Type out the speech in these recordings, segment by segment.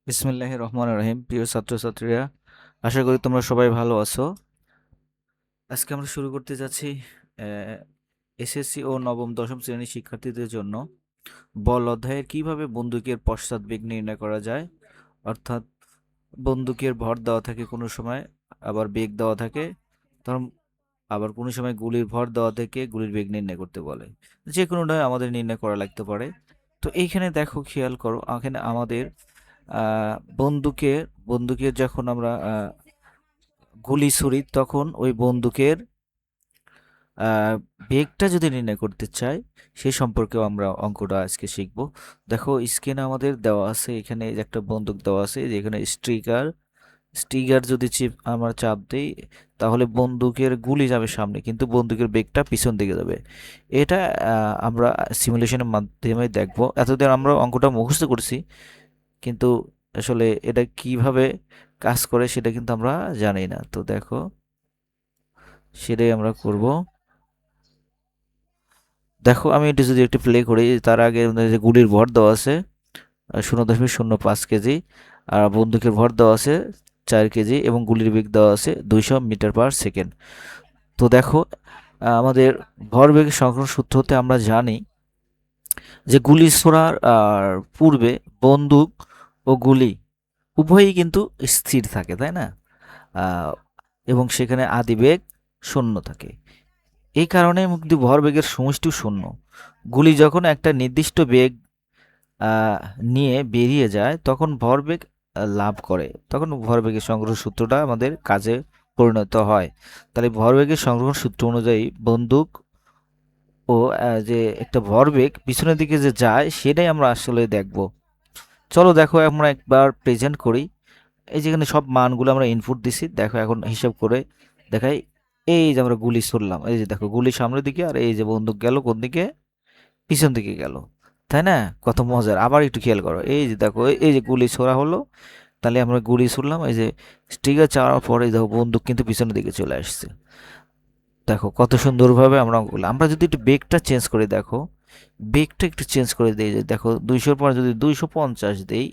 বিসমিল্লাহির রহমানির রহিম। প্রিয় ছাত্রছাত্রীরা, আশা করি তোমরা সবাই ভালো আছো। আজকে আমরা শুরু করতে যাচ্ছি এসএসসি ও নবম দশম শ্রেণীর শিক্ষার্থীদের জন্য বল অধ্যায়ের কিভাবে বন্দুকের পশ্চাৎবেগ নির্ণয় করা যায়। অর্থাৎ বন্দুকের ভর দেওয়া থাকে কোনো সময়, আবার বেগ দেওয়া থাকে, তখন আবার কোনো সময় গুলির ভর দেওয়া থেকে গুলির বেগ নির্ণয় করতে বলে। যে কোনোটাই আমাদের নির্ণয় করা লাগতে পারে। তো এইখানে দেখো, খেয়াল করো, এখানে আমাদের বন্দুকের বন্দুকের যখন আমরা গুলি ছুড়ি, তখন ওই বন্দুকের আহ, বেগটা যদি নির্ণয় করতে চাই, সে সম্পর্কেও আমরা অঙ্কটা আজকে শিখব। দেখো, স্ক্রিনে আমাদের দেওয়া আছে, এখানে এই যে একটা বন্দুক দেওয়া আছে, যেখানে স্ট্রিকার স্টিগার যদি আমরা চাপ দিই, তাহলে বন্দুকের গুলি যাবে সামনে, কিন্তু বন্দুকের বেগটা পিছন দিকে যাবে। এটা আমরা সিমুলেশনের মাধ্যমে দেখব। এতদিন আমরা অঙ্কটা মুখস্থ করছি, কিন্তু আসলে এটা কিভাবে কাজ করে সেটা কিন্তু আমরা জানি না। তো দেখো, সেটাই আমরা করব। দেখো, আমি এটা যদি একটু প্লে করি, তার আগে আমাদের যে গুলির ভর দেওয়া আছে 0.05 কেজি, আর বন্দুকের ভর দেওয়া আছে 4 কেজি, এবং গুলির বেগ দেওয়া আছে 200 মিটার/সেকেন্ড। তো দেখো, আমাদের ভরবেগের সংরক্ষণ সূত্র হতে আমরা জানি যে গুলি ছোড়ার পূর্বে বন্দুক ও গুলি উভয়ই কিন্তু স্থির থাকে, তাই না? আহ, এবং সেখানে আদিবেগ শূন্য থাকে। এই কারণে কিন্তু ভরবেগের সমষ্টিও শূন্য। গুলি যখন একটা নির্দিষ্ট বেগ আহ, নিয়ে বেরিয়ে যায়, তখন ভরবেগ লাভ করে, তখন ভরবেগের সংগ্রহ সূত্রটা আমাদের কাজে পরিণত হয়। তাহলে ভরবেগের সংগ্রহ সূত্র অনুযায়ী বন্দুক ও যে একটা ভরবেগ পিছনের দিকে যে যায়, সেটাই আমরা আসলে দেখব। চলো দেখো, আমরা একবার প্রেজেন্ট করি। এই যেখানে সব মানগুলো আমরা ইনপুট দিছি, দেখো এখন হিসাব করে দেখাই। এই যে আমরা গুলি ছুড়লাম, এই যে দেখো গুলি সামনের দিকে, আর এই যে বন্দুক গেল কোন দিকে, পিছন দিকে গেল, তাই না? কত মজার! আবার একটু খেয়াল করো, এই যে দেখো, এই যে গুলি ছোড়া হলো, তাহলে আমরা গুলি ছুড়লাম, এই যে স্টিকার চাওয়ার পরে দেখো বন্দুক কিন্তু পিছনের দিকে চলে আসছে। দেখো কত সুন্দরভাবে আমরা অঙ্ক করলাম। আমরা যদি একটু বেগটা চেঞ্জ করে দেখো, বেগটা একটু চেঞ্জ করে দিই, যে দেখো 200-র পর যদি 250 দেই,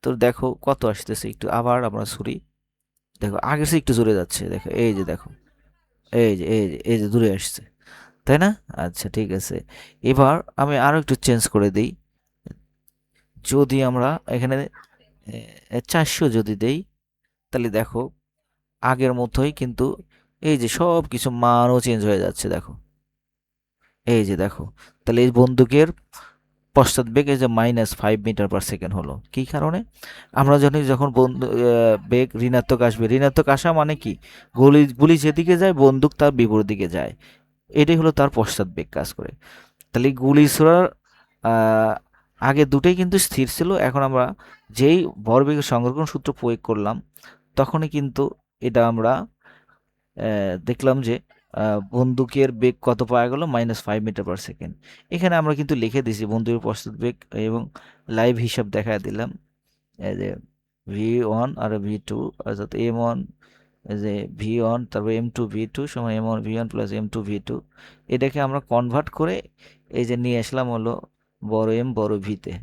তো দেখো কত আসতেছে। একটু আবার আমরা ছুরি, দেখো আগের চেয়ে একটু জোরে যাচ্ছে। দেখো, এই যে দেখো, এই যে দূরে আসছে, তাই না? আচ্ছা, ঠিক আছে। এবার আমি আরো একটু চেঞ্জ করে দিই। যদি আমরা এখানে 400 যদি দেই, তাহলে দেখো আগের মতোই কিন্তু এই যে সব কিছু মানও চেঞ্জ হয়ে যাচ্ছে। দেখো, এই যে দেখো, তাহলে এই বন্দুকের পশ্চাৎবেগ এই যে -5 মিটার/সেকেন্ড হলো। কি কারণে? আমরা জানি যখন বেগ ঋণাত্মক আসবে, ঋণাত্মক আসা মানে কি, গুলি গুলি যেদিকে যায় বন্দুক তার বিপরীত দিকে যায়। এটাই হলো তার পশ্চাৎবেগ কাজ করে। তাহলে গুলি ছোড়ার আহ, আগে দুটোই কিন্তু স্থির ছিল। এখন আমরা যেই ভরবেগের সংরক্ষণ সূত্র প্রয়োগ করলাম, তখনই কিন্তু এটা আমরা দেখলাম যে বন্দুকের বেগ কত পাওয়া গেল, -5 মিটার/সেকেন্ড। এখানে আমরা কিন্তু লিখে দিছি বন্দুকের পশ্চাৎ বেগ, এবং লাইভ হিসাব দেখা দিলাম। এই যে V1 আর V2, অর্থাৎ M1, এই যে V1, তারপর M2 V2 সমান M1 V1 plus M2 V2। এটাকে আমরা কনভার্ট করে এই যে নিয়ে আসলাম হলো বড় M বড় ভিতে,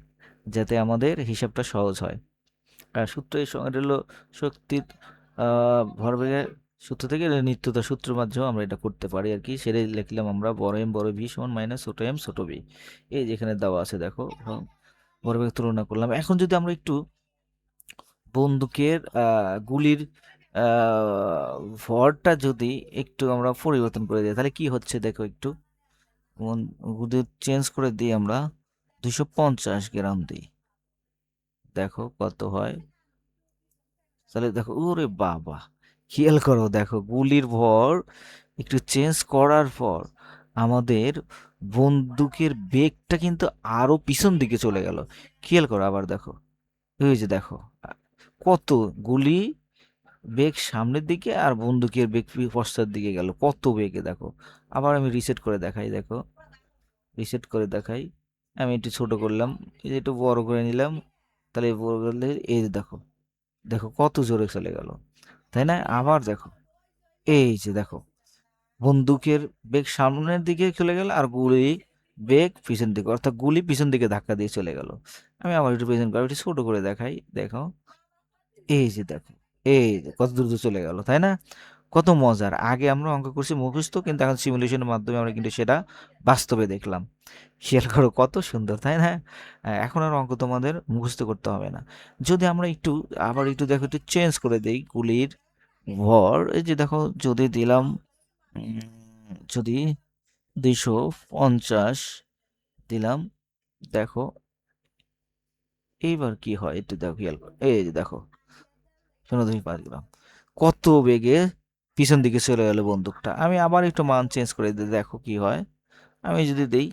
যাতে আমাদের হিসাবটা সহজ হয়। আর সূত্র এটা হলো শক্তির ভরবেগের সূত্র থেকে, এটা নিত্যতা সূত্রের মাধ্যমে আমরা এটা করতে পারি আর কি। সেটাই লিখলাম আমরা, বড় এম বড় ভি সমান মাইনাস ছোট এম ছোট ভি। এই যেখানে দেওয়া আছে দেখো, ভরবেগ তুলনা করলাম। এখন যদি আমরা একটু বন্দুকের গুলির ভরটা যদি একটু আমরা পরিবর্তন করে দিই, তাহলে কি হচ্ছে দেখো একটু। গুলি চেঞ্জ করে দিই আমরা, 250 গ্রাম দিই, দেখো কত হয়। তাহলে দেখো, ওরে বাবা! খেয়াল করো, দেখো গুলির ভর একটু চেঞ্জ করার পর আমাদের বন্দুকের বেগটা কিন্তু আরো পিছন দিকে চলে গেল। খেয়াল করো আবার দেখো, ওই যে দেখো, আ, কত গুলি বেগ সামনের দিকে আর বন্দুকের বেগ পশ্চাৎ দিকে গেল, কত বেগে দেখো। আবার আমি রিসেট করে দেখাই, দেখো রিসেট করে দেখাই। আমি একটু ছোট করলাম, এই যে একটু বড় করে নিলাম, তাহলে বড় করলে এই যে দেখো, দেখো কত জোরে চলে গেল, তাই না? আবার দেখো, এই যে দেখো, বন্দুকের বেগ সামনের দিকে চলে গেল আর গুলি বেগ পিছন দিকে, অর্থাৎ গুলি পিছন দিকে ধাক্কা দিয়ে চলে গেল। আমি আবার একটু প্রেজেন্ট করি, একটু ছোট করে দেখাই, দেখো এই যে দেখো, এই যে কত দ্রুত চলে গেল, তাই না? কত মজার! আগে আমরা অঙ্ক করছি মুখস্থ, কিন্তু এখন সিমুলেশনের মাধ্যমে আমরা কিন্তু সেটা বাস্তবে দেখলাম। খেয়াল করো কত সুন্দর, তাই না? এখন আর অঙ্ক তোমাদের মুখস্থ করতে হবে না। যদি আমরা একটু আবার একটু দেখো, একটু চেঞ্জ করে দেই গুলির ভর, এই যে দেখো যদি দিলাম যদি 250 দিলাম, দেখো এইবার কি হয় একটু দেখো, খেয়াল করো, এই যে দেখো 0.5 গ্রাম, কত বেগে পিছন দিকে চলে গেল বন্দুকটা। আমি আবার একটু মান চেঞ্জ করে দিই, দেখো কি হয়। আমি যদি দিই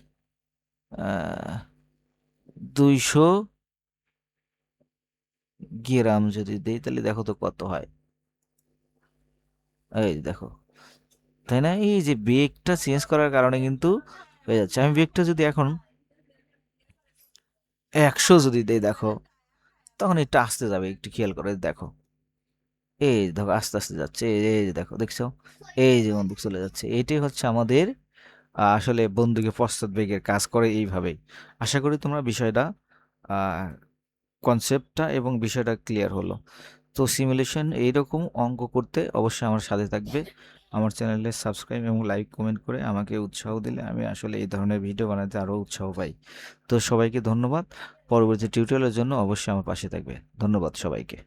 200 গ্রাম যদি দিই, তাহলে দেখো তো কত হয়। এই যে দেখো, তাই না? এই যে বেগটা চেঞ্জ করার কারণে কিন্তু হয়ে যাচ্ছে। আমি বেগটা যদি এখন 100 যদি দেই, দেখো তখন একটু আসতে যাবে, একটু খেয়াল করে দেখো, এই যে দেখো আস্তে আস্তে যাচ্ছে, এই যে দেখো, দেখছো এই যে বন্দুক চলে যাচ্ছে। এটাই হচ্ছে আমাদের আসলে বন্দুকের পশ্চাৎ বেগের কাজ করে এইভাবেই। আশা করি তোমরা বিষয়টা কনসেপ্টটা এবং বিষয়টা ক্লিয়ার হলো। তো সিমুলেশন এইরকম অঙ্ক করতে অবশ্যই আমার সাথে থাকবে। আমার চ্যানেলে সাবস্ক্রাইব এবং লাইক কমেন্ট করে আমাকে উৎসাহ দিলে আমি আসলে এই ধরনের ভিডিও বানাতে আরও উৎসাহ পাই। তো সবাইকে ধন্যবাদ। পরবর্তী টিউটোরিয়ালের জন্য অবশ্যই আমার পাশে থাকবে। ধন্যবাদ সবাইকে।